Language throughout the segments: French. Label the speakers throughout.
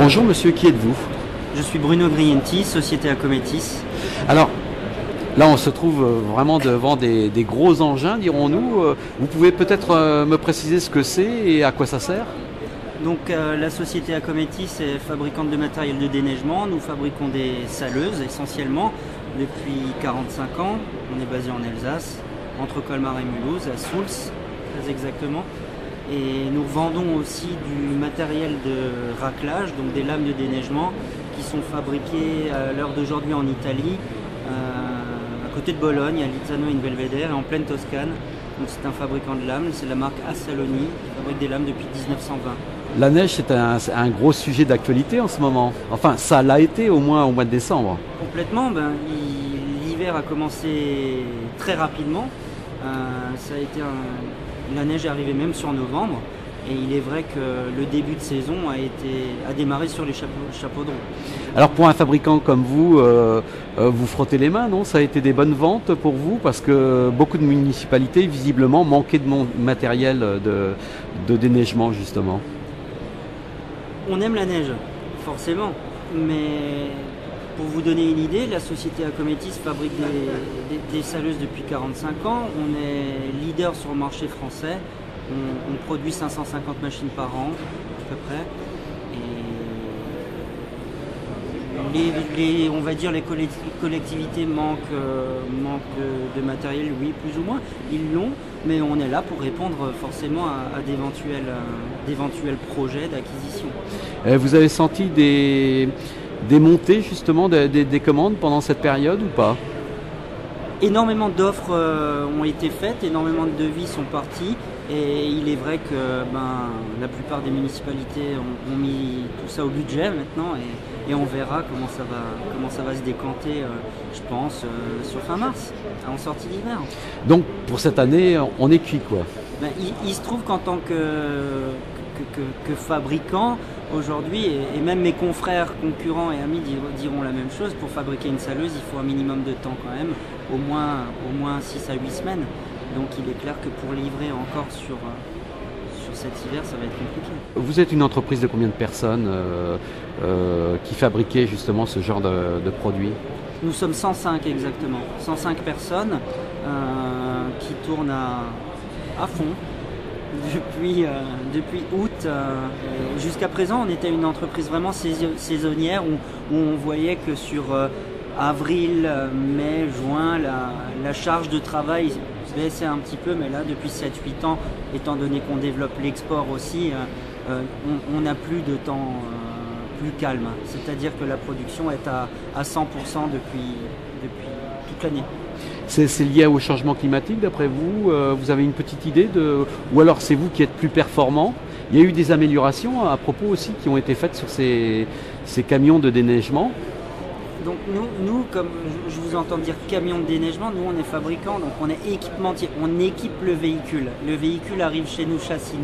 Speaker 1: Bonjour monsieur, qui êtes-vous?
Speaker 2: Je suis Bruno Grienti, société Acometis.
Speaker 1: Alors, là on se trouve vraiment devant des gros engins, dirons-nous. Vous pouvez peut-être me préciser ce que c'est et à quoi ça sert?
Speaker 2: Donc la société Acometis est fabricante de matériel de déneigement. Nous fabriquons des saleuses essentiellement depuis 45 ans. On est basé en Alsace, entre Colmar et Mulhouse, à Souls très exactement. Et nous vendons aussi du matériel de raclage, donc des lames de déneigement qui sont fabriquées à l'heure d'aujourd'hui en Italie, à côté de Bologne, à Lizzano in Belvedere, et en pleine Toscane. Donc c'est un fabricant de lames, c'est la marque Assaloni, qui fabrique des lames depuis 1920.
Speaker 1: La neige, c'est un gros sujet d'actualité en ce moment. Enfin, ça l'a été au moins au mois de décembre.
Speaker 2: Complètement, l'hiver a commencé très rapidement. La neige est arrivée même sur novembre. Et il est vrai que le début de saison a démarré sur les chapeaux de roue.
Speaker 1: Alors pour un fabricant comme vous, vous frottez les mains, non? Ça a été des bonnes ventes pour vous? Parce que beaucoup de municipalités, visiblement, manquaient de matériel de déneigement, justement.
Speaker 2: On aime la neige, forcément. Mais pour vous donner une idée, la société Acometis fabrique des saleuses depuis 45 ans. On est leader sur le marché français. On produit 550 machines par an, à peu près. Et on va dire les collectivités manquent de matériel, oui, plus ou moins. Ils l'ont, mais on est là pour répondre forcément à d'éventuels projets d'acquisition.
Speaker 1: Vous avez senti des montées, justement, des commandes pendant cette période ou pas?
Speaker 2: Énormément d'offres ont été faites, énormément de devis sont partis. Et il est vrai que la plupart des municipalités ont mis tout ça au budget maintenant et on verra comment ça va se décanter, je pense, sur fin mars, en sortie d'hiver.
Speaker 1: Donc pour cette année, on est cuit quoi.
Speaker 2: Il se trouve qu'en tant que fabricant, aujourd'hui, et même mes confrères, concurrents et amis diront la même chose, pour fabriquer une saleuse, il faut un minimum de temps quand même, au moins 6 à 8 semaines. Donc il est clair que pour livrer encore sur cet hiver, ça va être compliqué.
Speaker 1: Vous êtes une entreprise de combien de personnes qui fabriquait justement ce genre de produits?
Speaker 2: Nous sommes 105 exactement, 105 personnes qui tournent à fond depuis août. Jusqu'à présent, on était une entreprise vraiment saisonnière où on voyait que sur avril, mai, juin, la charge de travail baissait un petit peu, mais là depuis 7-8 ans, étant donné qu'on développe l'export aussi, on n'a plus de temps plus calme. C'est-à-dire que la production est à 100% depuis toute l'année.
Speaker 1: C'est lié au changement climatique d'après vous? Vous avez une petite idée ou alors c'est vous qui êtes plus performant? Il y a eu des améliorations à propos aussi qui ont été faites sur ces camions de déneigement?
Speaker 2: Donc nous, comme je vous entends dire camion de déneigement, nous on est fabricant, donc on est équipementier, on équipe le véhicule. Le véhicule arrive chez nous châssis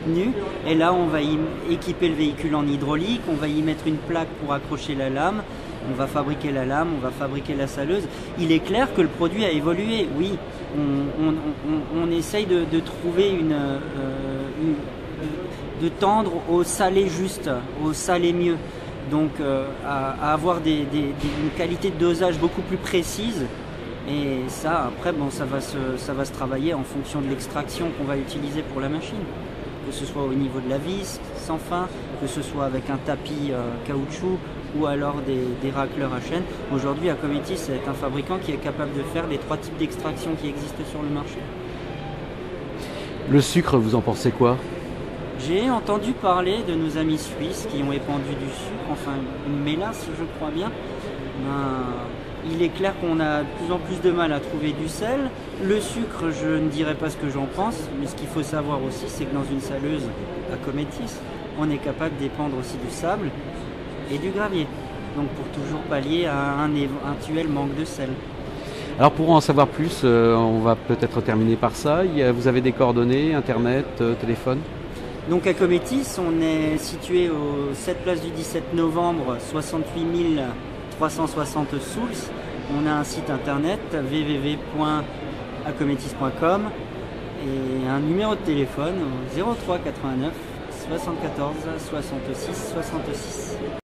Speaker 2: nu, et là on va y équiper le véhicule en hydraulique, on va y mettre une plaque pour accrocher la lame, on va fabriquer la lame, on va fabriquer la saleuse. Il est clair que le produit a évolué, oui, on essaye de trouver de tendre au salé juste, au salé mieux. Donc à avoir une qualité de dosage beaucoup plus précise. Et ça, après, ça va se travailler en fonction de l'extraction qu'on va utiliser pour la machine. Que ce soit au niveau de la vis, sans fin, que ce soit avec un tapis caoutchouc ou alors des racleurs à chaîne. Aujourd'hui, Acometis est un fabricant qui est capable de faire les 3 types d'extraction qui existent sur le marché.
Speaker 1: Le sucre, vous en pensez quoi?
Speaker 2: J'ai entendu parler de nos amis suisses qui ont épandu du sucre, enfin une mélasse je crois bien. Il est clair qu'on a de plus en plus de mal à trouver du sel. Le sucre, je ne dirais pas ce que j'en pense, mais ce qu'il faut savoir aussi, c'est que dans une saleuse Acometis, on est capable d'épandre aussi du sable et du gravier. Donc pour toujours pallier à un éventuel manque de sel.
Speaker 1: Alors pour en savoir plus, on va peut-être terminer par ça. Vous avez des coordonnées, internet, téléphone?
Speaker 2: Donc Acometis, on est situé au 7 place du 17 novembre, 68 360 Souls. On a un site internet www.acometis.com et un numéro de téléphone 03 89 74 66 66.